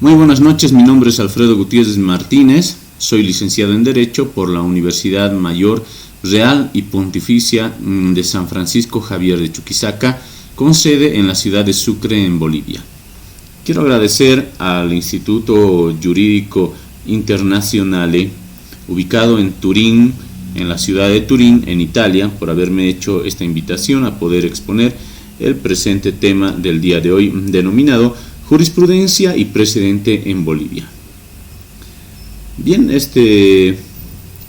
Muy buenas noches, mi nombre es Alfredo Gutiérrez Martínez, soy licenciado en Derecho por la Universidad Mayor Real y Pontificia de San Francisco Javier de Chuquisaca, con sede en la ciudad de Sucre, en Bolivia. Quiero agradecer al Instituto Jurídico Internazionale, ubicado en Turín, en la ciudad de Turín, en Italia, por haberme hecho esta invitación a poder exponer el presente tema del día de hoy, denominado Jurisprudencia y precedente en Bolivia. Bien, este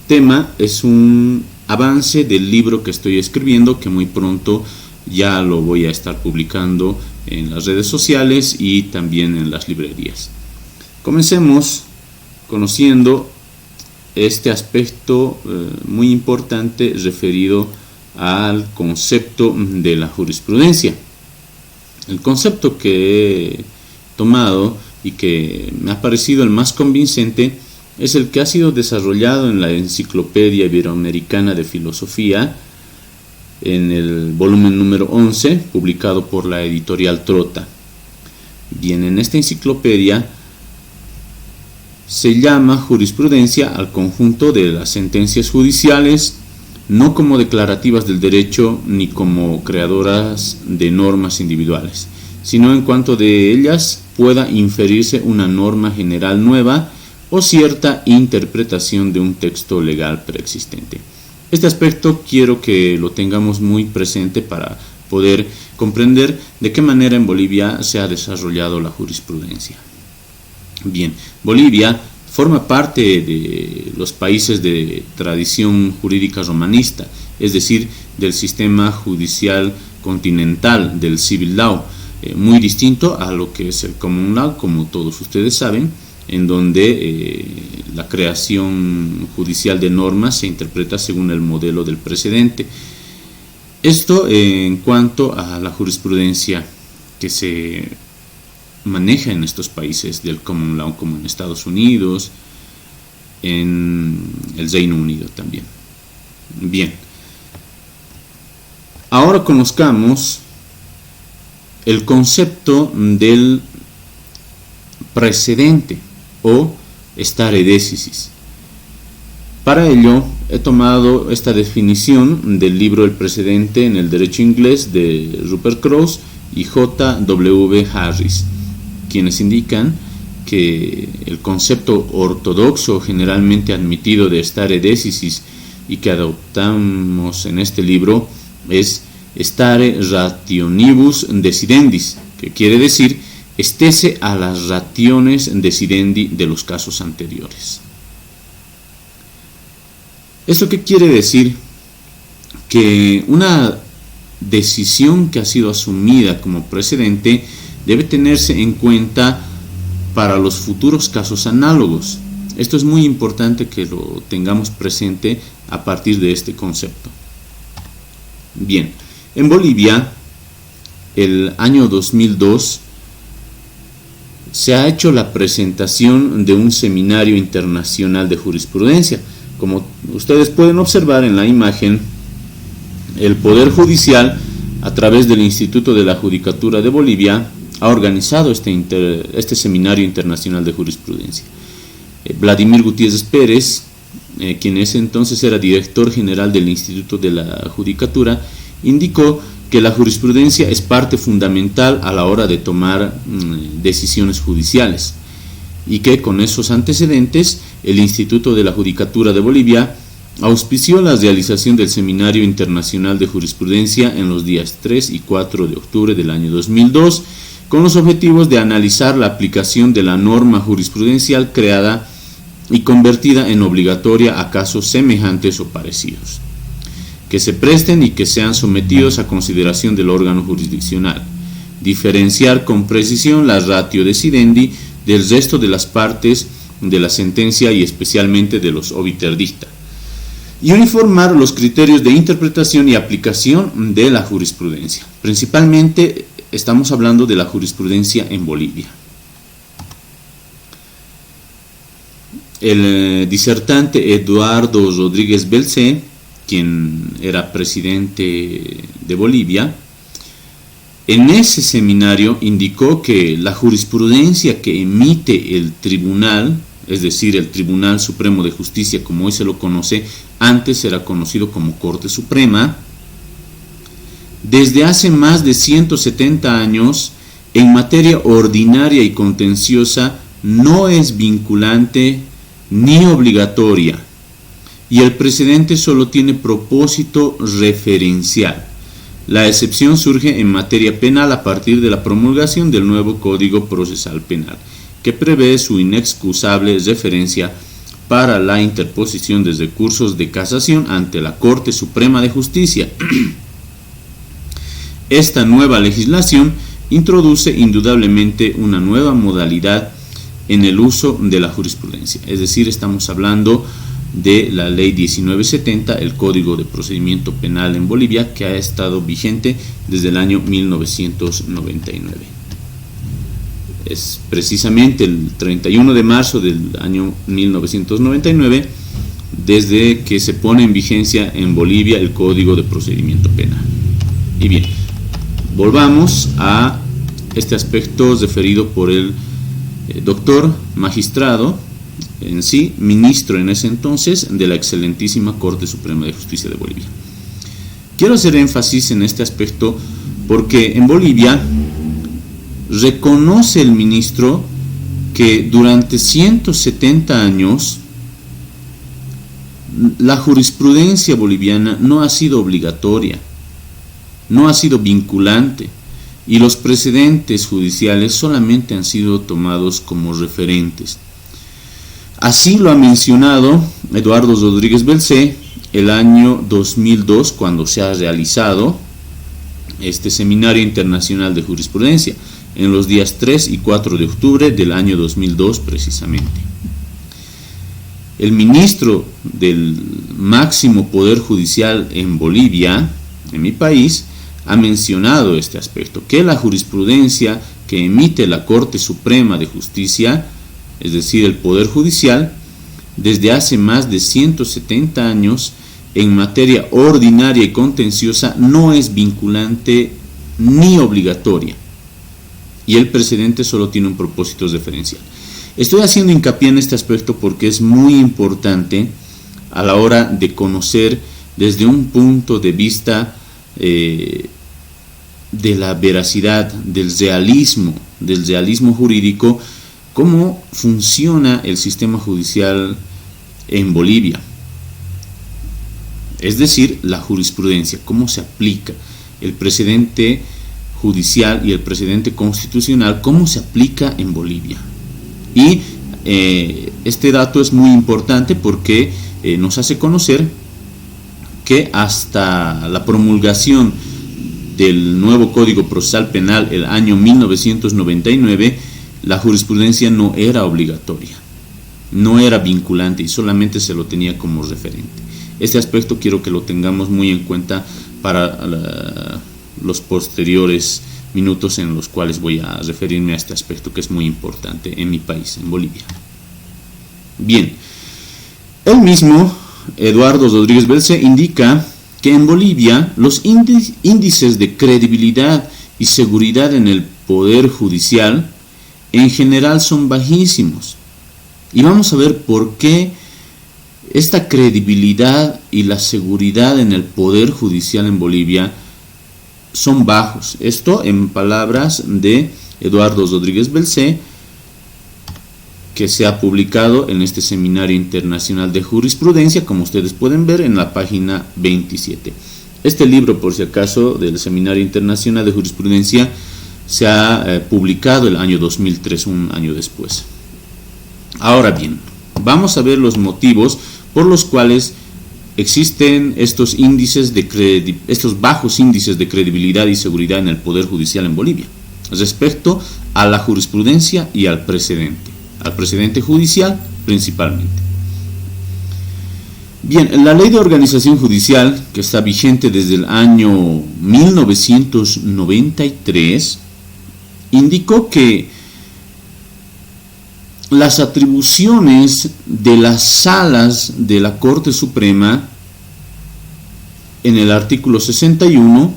tema es un avance del libro que estoy escribiendo, que muy pronto ya lo voy a estar publicando en las redes sociales y también en las librerías. Comencemos conociendo este aspecto muy importante referido al concepto de la jurisprudencia. El concepto que he tomado y que me ha parecido el más convincente es el que ha sido desarrollado en la Enciclopedia Iberoamericana de Filosofía, en el volumen número 11, publicado por la editorial Trota. Bien, en esta enciclopedia se llama jurisprudencia al conjunto de las sentencias judiciales, no como declarativas del derecho ni como creadoras de normas individuales, sino en cuanto de ellas pueda inferirse una norma general nueva o cierta interpretación de un texto legal preexistente. Este aspecto quiero que lo tengamos muy presente para poder comprender de qué manera en Bolivia se ha desarrollado la jurisprudencia. Bien, Bolivia forma parte de los países de tradición jurídica romanista, es decir, del sistema judicial continental, del civil law, muy distinto a lo que es el common law, como todos ustedes saben, en donde la creación judicial de normas se interpreta según el modelo del precedente. Esto en cuanto a la jurisprudencia que se maneja en estos países del common law, como en Estados Unidos, en el Reino Unido también. Bien, ahora conozcamos el concepto del precedente o stare decisis. Para ello he tomado esta definición del libro El precedente en el derecho inglés de Rupert Cross y J.W. Harris, quienes indican que el concepto ortodoxo generalmente admitido de stare decisis y que adoptamos en este libro es stare rationibus decidendis, que quiere decir estése a las rationes decidendi de los casos anteriores. ¿Esto qué quiere decir? Que una decisión que ha sido asumida como precedente debe tenerse en cuenta para los futuros casos análogos. Esto es muy importante que lo tengamos presente a partir de este concepto. Bien, en Bolivia, el año 2002, se ha hecho la presentación de un seminario internacional de jurisprudencia. Como ustedes pueden observar en la imagen, el Poder Judicial, a través del Instituto de la Judicatura de Bolivia, ha organizado este seminario internacional de jurisprudencia. Vladimir Gutiérrez Pérez, quien ese entonces era director general del Instituto de la Judicatura, indicó que la jurisprudencia es parte fundamental a la hora de tomar decisiones judiciales y que con esos antecedentes el Instituto de la Judicatura de Bolivia auspició la realización del Seminario Internacional de Jurisprudencia en los días 3 y 4 de octubre del año 2002 con los objetivos de analizar la aplicación de la norma jurisprudencial creada y convertida en obligatoria a casos semejantes o parecidos, que se presten y que sean sometidos a consideración del órgano jurisdiccional, diferenciar con precisión la ratio decidendi del resto de las partes de la sentencia y especialmente de los obiter dicta, y uniformar los criterios de interpretación y aplicación de la jurisprudencia. Principalmente estamos hablando de la jurisprudencia en Bolivia. El disertante Eduardo Rodríguez Belcé, quien era presidente de Bolivia, En ese seminario indicó que la jurisprudencia que emite el tribunal, es decir, el Tribunal Supremo de Justicia, como hoy se lo conoce, antes era conocido como Corte Suprema, desde hace más de 170 años, en materia ordinaria y contenciosa, no es vinculante ni obligatoria, y el precedente solo tiene propósito referencial. La excepción surge en materia penal a partir de la promulgación del nuevo Código Procesal Penal, que prevé su inexcusable referencia para la interposición de recursos de casación ante la Corte Suprema de Justicia. Esta nueva legislación introduce indudablemente una nueva modalidad en el uso de la jurisprudencia, es decir, estamos hablando de la Ley 1970, el Código de Procedimiento Penal en Bolivia, que ha estado vigente desde el año 1999. Es precisamente el 31 de marzo del año 1999 desde que se pone en vigencia en Bolivia el Código de Procedimiento Penal. Y bien, volvamos a este aspecto referido por el doctor magistrado, en sí, ministro en ese entonces de la excelentísima Corte Suprema de Justicia de Bolivia. Quiero hacer énfasis en este aspecto porque en Bolivia reconoce el ministro que durante 170 años la jurisprudencia boliviana no ha sido obligatoria, no ha sido vinculante, y los precedentes judiciales solamente han sido tomados como referentes. Así lo ha mencionado Eduardo Rodríguez Belcé el año 2002, cuando se ha realizado este Seminario Internacional de Jurisprudencia, en los días 3 y 4 de octubre del año 2002 precisamente. El ministro del máximo poder judicial en Bolivia, en mi país, ha mencionado este aspecto, que la jurisprudencia que emite la Corte Suprema de Justicia, es decir, el Poder Judicial, desde hace más de 170 años, en materia ordinaria y contenciosa, no es vinculante ni obligatoria, y el precedente solo tiene un propósito referencial. Estoy haciendo hincapié en este aspecto porque es muy importante a la hora de conocer desde un punto de vista de la veracidad, del realismo jurídico, cómo funciona el sistema judicial en Bolivia. Es decir, la jurisprudencia, cómo se aplica el precedente judicial y el precedente constitucional, cómo se aplica en Bolivia. Y este dato es muy importante porque nos hace conocer que hasta la promulgación del nuevo Código Procesal Penal el año 1999, la jurisprudencia no era obligatoria, no era vinculante y solamente se lo tenía como referente. Este aspecto quiero que lo tengamos muy en cuenta para los posteriores minutos en los cuales voy a referirme a este aspecto que es muy importante en mi país, en Bolivia. Bien, él mismo, Eduardo Rodríguez Belcé, indica que en Bolivia los índices de credibilidad y seguridad en el Poder Judicial en general son bajísimos. Y vamos a ver por qué esta credibilidad y la seguridad en el Poder Judicial en Bolivia son bajos. Esto en palabras de Eduardo Rodríguez Belcé, que se ha publicado en este Seminario Internacional de Jurisprudencia, como ustedes pueden ver en la página 27. Este libro, por si acaso, del Seminario Internacional de Jurisprudencia, se ha publicado el año 2003, un año después. Ahora bien, vamos a ver los motivos por los cuales existen estos bajos índices de credibilidad y seguridad en el Poder Judicial en Bolivia, respecto a la jurisprudencia y al precedente judicial principalmente. Bien, la Ley de Organización Judicial, que está vigente desde el año 1993, indicó que las atribuciones de las salas de la Corte Suprema en el artículo 61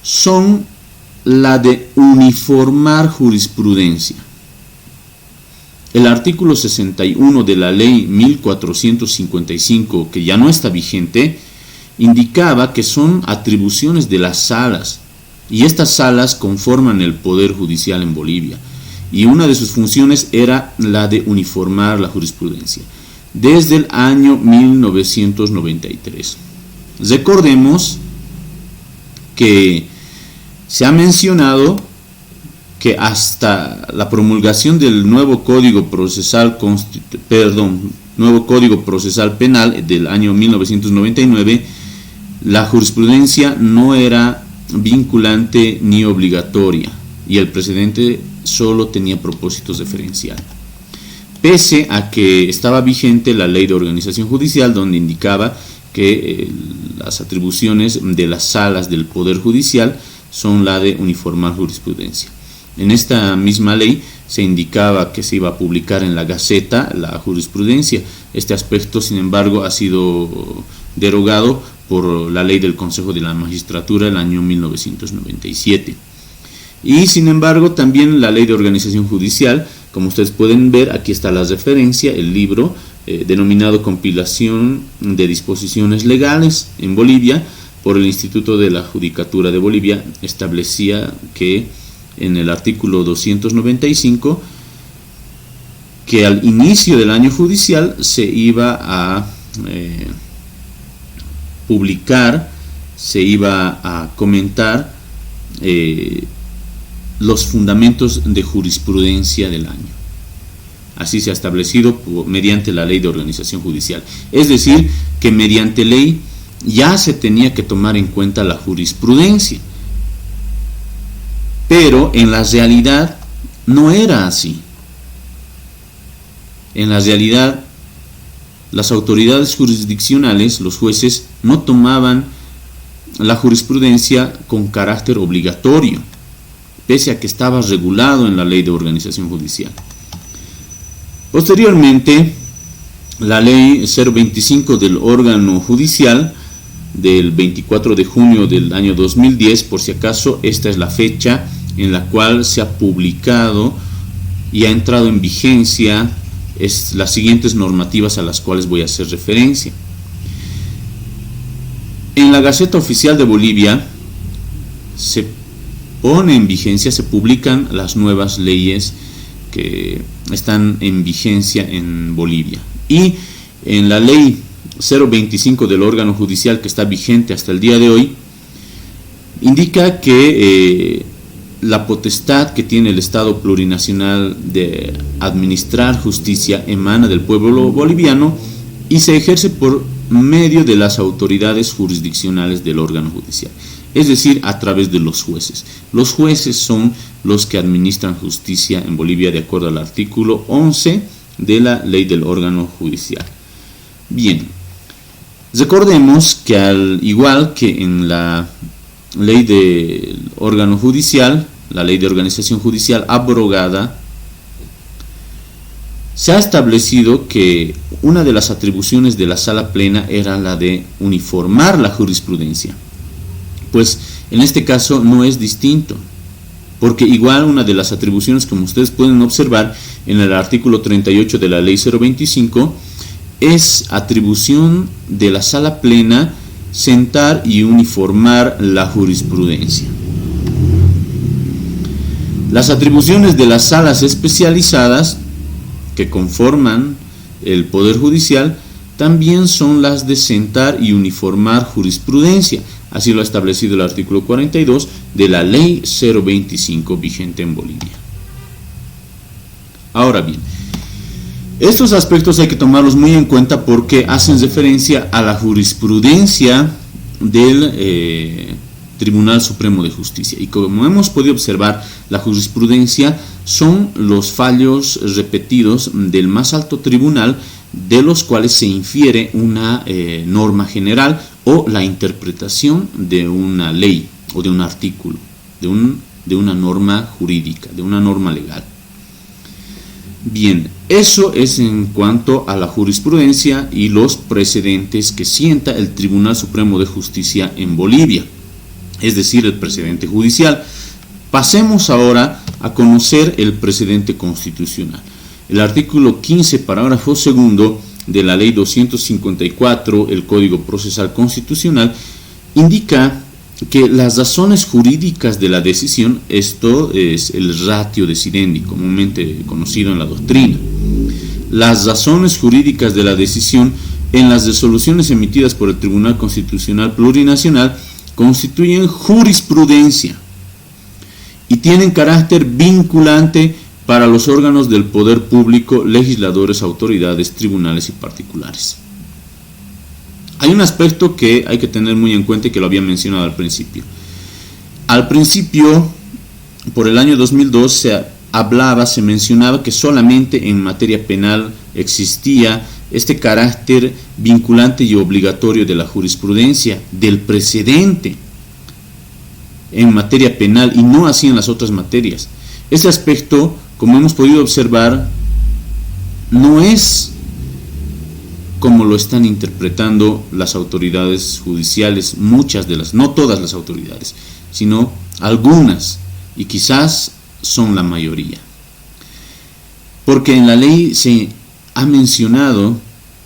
son la de uniformar jurisprudencia. El artículo 61 de la ley 1455, que ya no está vigente, indicaba que son atribuciones de las salas, y estas salas conforman el Poder Judicial en Bolivia, y una de sus funciones era la de uniformar la jurisprudencia, desde el año 1993. Recordemos que se ha mencionado que hasta la promulgación del nuevo Código Procesal Penal del año 1999, la jurisprudencia no era vinculante ni obligatoria y el precedente solo tenía propósitos referenciales. Pese a que estaba vigente la Ley de Organización Judicial, donde indicaba que las atribuciones de las salas del Poder Judicial son la de uniformar jurisprudencia. En esta misma ley se indicaba que se iba a publicar en la Gaceta la jurisprudencia. Este aspecto, sin embargo, ha sido derogado por la ley del Consejo de la Magistratura del año 1997. Y sin embargo, también la Ley de Organización Judicial, como ustedes pueden ver, aquí está la referencia, el libro denominado Compilación de Disposiciones Legales en Bolivia, por el Instituto de la Judicatura de Bolivia, establecía que en el artículo 295 que al inicio del año judicial se iba a publicar, se iba a comentar los fundamentos de jurisprudencia del año. Así se ha establecido mediante la Ley de Organización Judicial. Es decir, que mediante ley ya se tenía que tomar en cuenta la jurisprudencia. Pero en la realidad no era así. En la realidad, las autoridades jurisdiccionales, los jueces, no tomaban la jurisprudencia con carácter obligatorio, pese a que estaba regulado en la Ley de Organización Judicial. Posteriormente, la Ley 025 del órgano judicial del 24 de junio del año 2010, por si acaso, esta es la fecha en la cual se ha publicado y ha entrado en vigencia las siguientes normativas a las cuales voy a hacer referencia. En la Gaceta Oficial de Bolivia se pone en vigencia, se publican las nuevas leyes que están en vigencia en Bolivia. Y en la ley 025 del órgano judicial, que está vigente hasta el día de hoy, indica que la potestad que tiene el Estado plurinacional de administrar justicia emana del pueblo boliviano y se ejerce por medio de las autoridades jurisdiccionales del órgano judicial, es decir, a través de los jueces. Los jueces son los que administran justicia en Bolivia de acuerdo al artículo 11 de la Ley del órgano judicial. Bien, recordemos que al igual que en la Ley del órgano judicial, la Ley de Organización Judicial abrogada, se ha establecido que una de las atribuciones de la Sala Plena era la de uniformar la jurisprudencia. Pues en este caso no es distinto, porque igual una de las atribuciones, como ustedes pueden observar en el artículo 38 de la Ley 025, es atribución de la Sala Plena sentar y uniformar la jurisprudencia. Las atribuciones de las salas especializadas que conforman el Poder Judicial también son las de sentar y uniformar jurisprudencia. Así lo ha establecido el artículo 42 de la Ley 025 vigente en Bolivia. Ahora bien, estos aspectos hay que tomarlos muy en cuenta porque hacen referencia a la jurisprudencia del Tribunal Supremo de Justicia. Y como hemos podido observar, la jurisprudencia son los fallos repetidos del más alto tribunal de los cuales se infiere una norma general o la interpretación de una ley o de un artículo, de una norma jurídica, de una norma legal. Bien, eso es en cuanto a la jurisprudencia y los precedentes que sienta el Tribunal Supremo de Justicia en Bolivia, es decir, el precedente judicial. Pasemos ahora a conocer el precedente constitucional. El artículo 15, parágrafo 2 de la Ley 254, el Código Procesal Constitucional, indica que las razones jurídicas de la decisión, esto es el ratio decidendi, comúnmente conocido en la doctrina, las razones jurídicas de la decisión en las resoluciones emitidas por el Tribunal Constitucional Plurinacional constituyen jurisprudencia y tienen carácter vinculante para los órganos del poder público, legisladores, autoridades, tribunales y particulares. Hay un aspecto que hay que tener muy en cuenta y que lo había mencionado al principio. Al principio, por el año 2002, se mencionaba que solamente en materia penal existía este carácter vinculante y obligatorio de la jurisprudencia, del precedente en materia penal, y no así en las otras materias. Este aspecto, como hemos podido observar, no es como lo están interpretando las autoridades judiciales, no todas las autoridades, sino algunas, y quizás son la mayoría. Porque en la ley se ha mencionado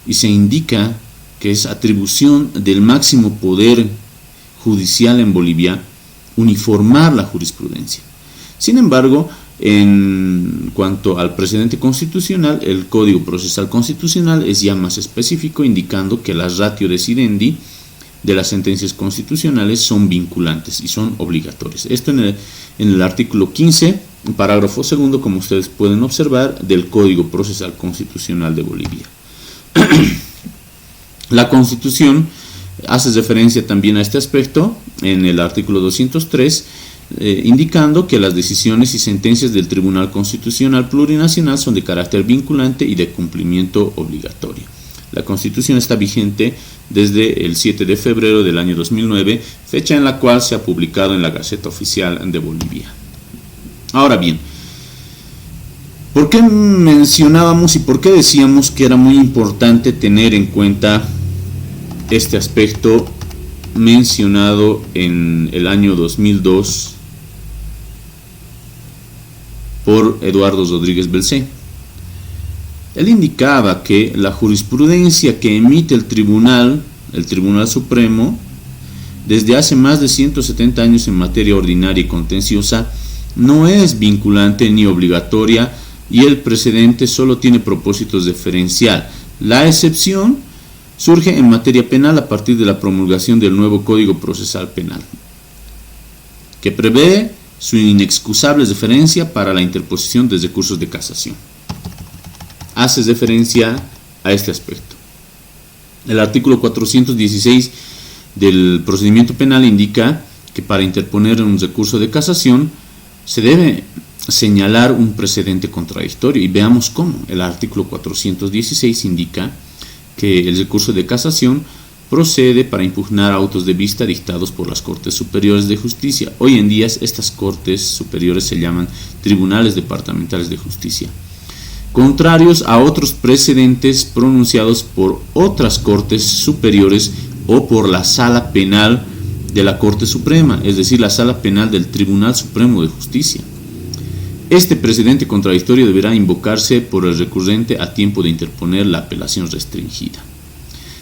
y se indica que es atribución del máximo poder judicial en Bolivia uniformar la jurisprudencia. Sin embargo, en cuanto al precedente constitucional, el Código Procesal Constitucional es ya más específico, indicando que las ratio decidendi de las sentencias constitucionales son vinculantes y son obligatorias. Esto en el artículo 15, parágrafo 2, como ustedes pueden observar, del Código Procesal Constitucional de Bolivia. La Constitución hace referencia también a este aspecto en el artículo 203, indicando que las decisiones y sentencias del Tribunal Constitucional Plurinacional son de carácter vinculante y de cumplimiento obligatorio. La Constitución está vigente desde el 7 de febrero del año 2009, fecha en la cual se ha publicado en la Gaceta Oficial de Bolivia. Ahora bien, ¿por qué mencionábamos y por qué decíamos que era muy importante tener en cuenta este aspecto mencionado en el año 2002 por Eduardo Rodríguez Belcé? Él indicaba que la jurisprudencia que emite el Tribunal Supremo, desde hace más de 170 años en materia ordinaria y contenciosa, no es vinculante ni obligatoria, y el precedente solo tiene propósito deferencial. La excepción surge en materia penal a partir de la promulgación del nuevo Código Procesal Penal, que prevé su inexcusable deferencia para la interposición de recursos de casación. Hace referencia a este aspecto. El artículo 416 del procedimiento penal indica que para interponer un recurso de casación se debe señalar un precedente contradictorio, y veamos cómo. El artículo 416 indica que el recurso de casación procede para impugnar autos de vista dictados por las Cortes Superiores de Justicia. Hoy en día estas Cortes Superiores se llaman Tribunales Departamentales de Justicia, contrarios a otros precedentes pronunciados por otras Cortes Superiores o por la Sala Penal de la Corte Suprema, es decir, la Sala Penal del Tribunal Supremo de Justicia. Este precedente contradictorio deberá invocarse por el recurrente a tiempo de interponer la apelación restringida.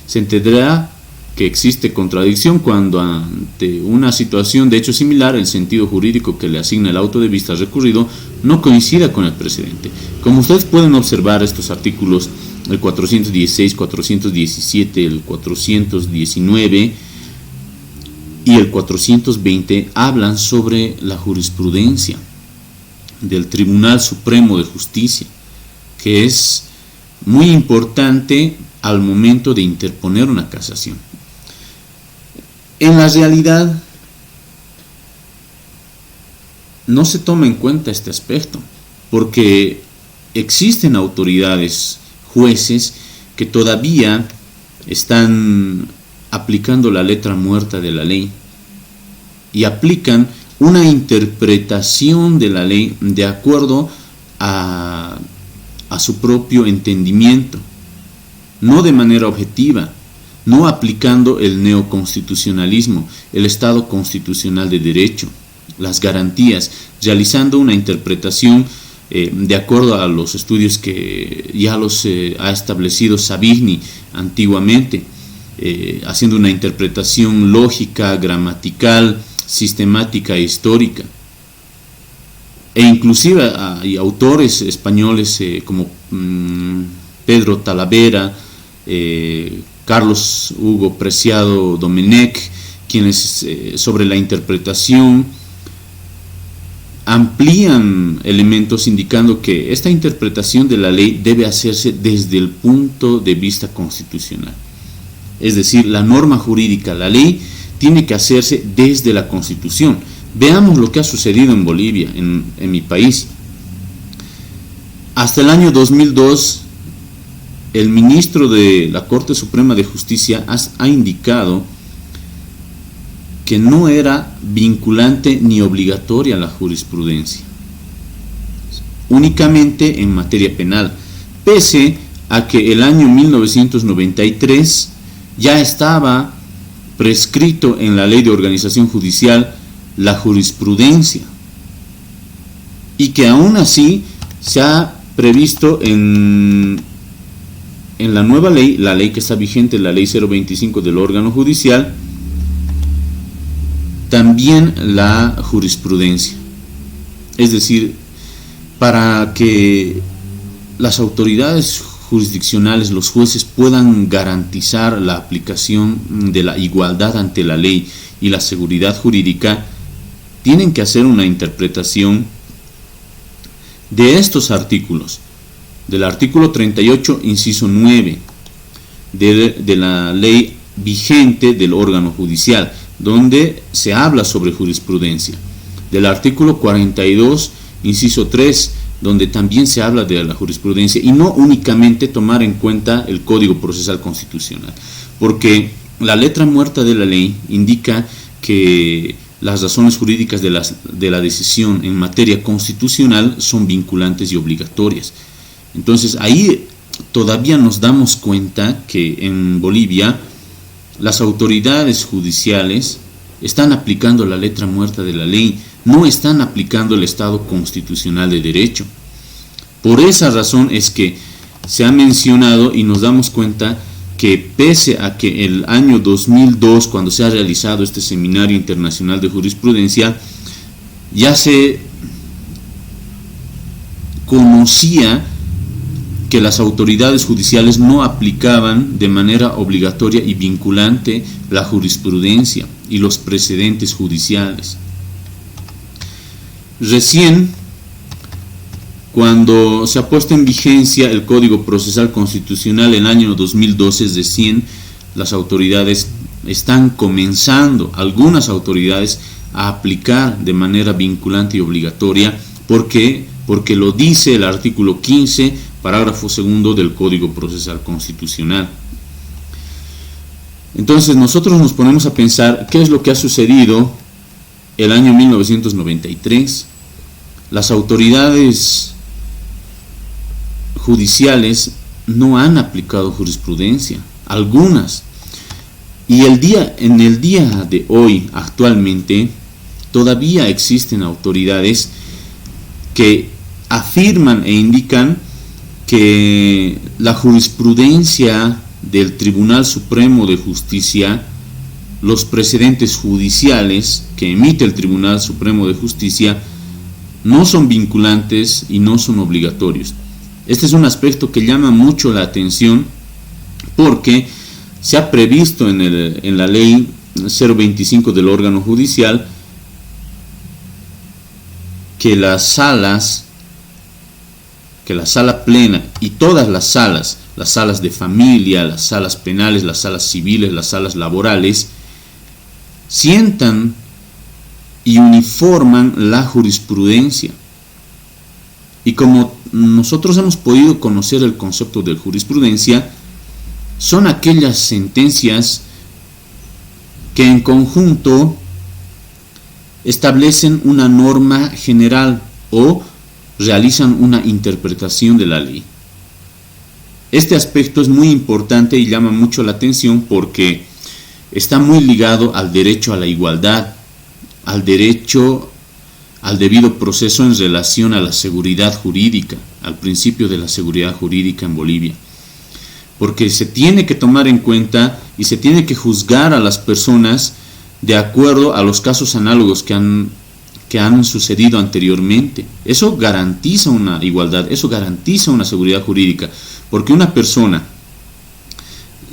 Se entenderá que existe contradicción cuando, ante una situación de hecho similar, el sentido jurídico que le asigna el auto de vista recurrido no coincida con el precedente. Como ustedes pueden observar, estos artículos, el 416, 417, el 419 y el 420, hablan sobre la jurisprudencia del Tribunal Supremo de Justicia, que es muy importante al momento de interponer una casación. En la realidad, no se toma en cuenta este aspecto, porque existen autoridades, jueces, que todavía están aplicando la letra muerta de la ley y aplican una interpretación de la ley de acuerdo a su propio entendimiento, no de manera objetiva, no aplicando el neoconstitucionalismo, el Estado constitucional de derecho, las garantías, realizando una interpretación de acuerdo a los estudios que ya los ha establecido Savigny antiguamente, haciendo una interpretación lógica, gramatical, sistemática e histórica. E inclusive hay autores españoles como Pedro Talavera, Carlos Hugo Preciado Domenech, quienes sobre la interpretación amplían elementos indicando que esta interpretación de la ley debe hacerse desde el punto de vista constitucional. Es decir, la norma jurídica, la ley, tiene que hacerse desde la Constitución. Veamos lo que ha sucedido en Bolivia, en mi país. Hasta el año 2002, el ministro de la Corte Suprema de Justicia ha indicado que no era vinculante ni obligatoria la jurisprudencia, únicamente en materia penal, pese a que el año 1993 ya estaba prescrito en la Ley de Organización Judicial la jurisprudencia, y que aún así se ha previsto en la nueva ley, la ley que está vigente, la Ley 025 del órgano judicial, también la jurisprudencia. Es decir, para que las autoridades jurisdiccionales, los jueces, puedan garantizar la aplicación de la igualdad ante la ley y la seguridad jurídica, tienen que hacer una interpretación de estos artículos, del artículo 38, inciso 9, de la ley vigente del órgano judicial, donde se habla sobre jurisprudencia, del artículo 42, inciso 3, donde también se habla de la jurisprudencia, y no únicamente tomar en cuenta el Código Procesal Constitucional, porque la letra muerta de la ley indica que las razones jurídicas de la decisión en materia constitucional son vinculantes y obligatorias. Entonces ahí todavía nos damos cuenta que en Bolivia las autoridades judiciales están aplicando la letra muerta de la ley, no están aplicando el Estado constitucional de derecho. Por esa razón es que se ha mencionado y nos damos cuenta que pese a que el año 2002, cuando se ha realizado este Seminario Internacional de Jurisprudencia, ya se conocía que las autoridades judiciales no aplicaban de manera obligatoria y vinculante la jurisprudencia y los precedentes judiciales. Recién, cuando se ha puesto en vigencia el Código Procesal Constitucional en el año 2012, recién las autoridades están comenzando, algunas autoridades, a aplicar de manera vinculante y obligatoria, porque lo dice el artículo 15, parágrafo segundo del Código Procesal Constitucional. Entonces nosotros nos ponemos a pensar qué es lo que ha sucedido el año 1993. Las autoridades judiciales no han aplicado jurisprudencia, algunas. Y en el día de hoy, actualmente, todavía existen autoridades que afirman e indican que la jurisprudencia del Tribunal Supremo de Justicia, los precedentes judiciales que emite el Tribunal Supremo de Justicia, no son vinculantes y no son obligatorios. Este es un aspecto que llama mucho la atención, porque se ha previsto en la ley 025 del órgano judicial que la sala plena y todas las salas de familia, las salas penales, las salas civiles, las salas laborales, sientan y uniforman la jurisprudencia. Y como nosotros hemos podido conocer el concepto de jurisprudencia, son aquellas sentencias que en conjunto establecen una norma general o realizan una interpretación de la ley. Este aspecto es muy importante y llama mucho la atención porque está muy ligado al derecho a la igualdad, al derecho al debido proceso en relación a la seguridad jurídica, al principio de la seguridad jurídica en Bolivia. Porque se tiene que tomar en cuenta y se tiene que juzgar a las personas de acuerdo a los casos análogos que han sucedido anteriormente. Eso garantiza una igualdad, eso garantiza una seguridad jurídica, porque una persona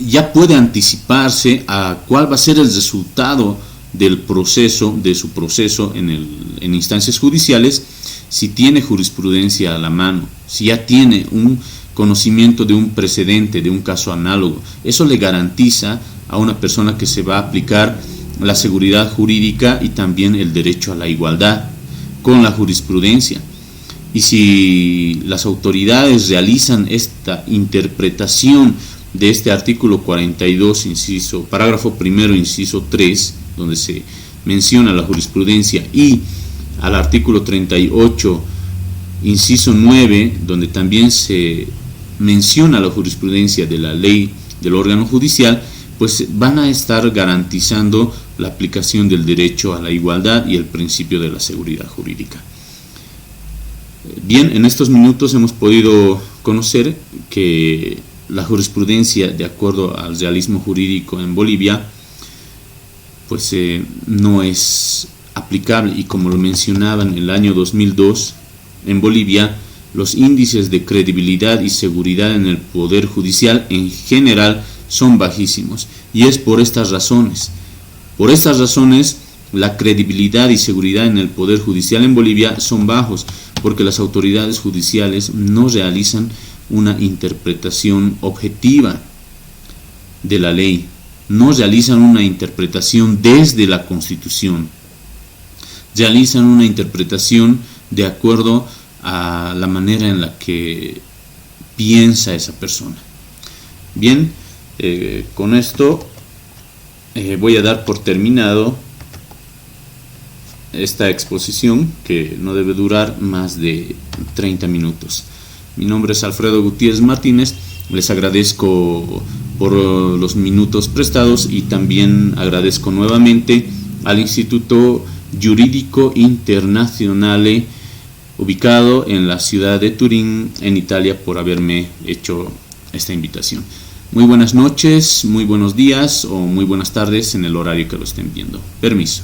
ya puede anticiparse a cuál va a ser el resultado del proceso, de su proceso en instancias judiciales, si tiene jurisprudencia a la mano, si ya tiene un conocimiento de un precedente, de un caso análogo. Eso le garantiza a una persona que se va a aplicar la seguridad jurídica y también el derecho a la igualdad con la jurisprudencia. Y si las autoridades realizan esta interpretación de este artículo 42, parágrafo primero, inciso 3, donde se menciona la jurisprudencia, y al artículo 38, inciso 9, donde también se menciona la jurisprudencia de la ley del órgano judicial, pues van a estar garantizando la aplicación del derecho a la igualdad y el principio de la seguridad jurídica. Bien, en estos minutos hemos podido conocer que la jurisprudencia, de acuerdo al realismo jurídico en Bolivia, pues no es aplicable, y como lo mencionaba en el año 2002, en Bolivia los índices de credibilidad y seguridad en el Poder Judicial en general son bajísimos, y es por estas razones. Por estas razones, la credibilidad y seguridad en el Poder Judicial en Bolivia son bajos, porque las autoridades judiciales no realizan una interpretación objetiva de la ley, no realizan una interpretación desde la Constitución, realizan una interpretación de acuerdo a la manera en la que piensa esa persona. Bien, con esto voy a dar por terminado esta exposición, que no debe durar más de 30 minutos. Mi nombre es Alfredo Gutiérrez Martínez, les agradezco por los minutos prestados y también agradezco nuevamente al Instituto Giuridico Internazionale, ubicado en la ciudad de Turín, en Italia, por haberme hecho esta invitación. Muy buenas noches, muy buenos días o muy buenas tardes en el horario que lo estén viendo. Permiso.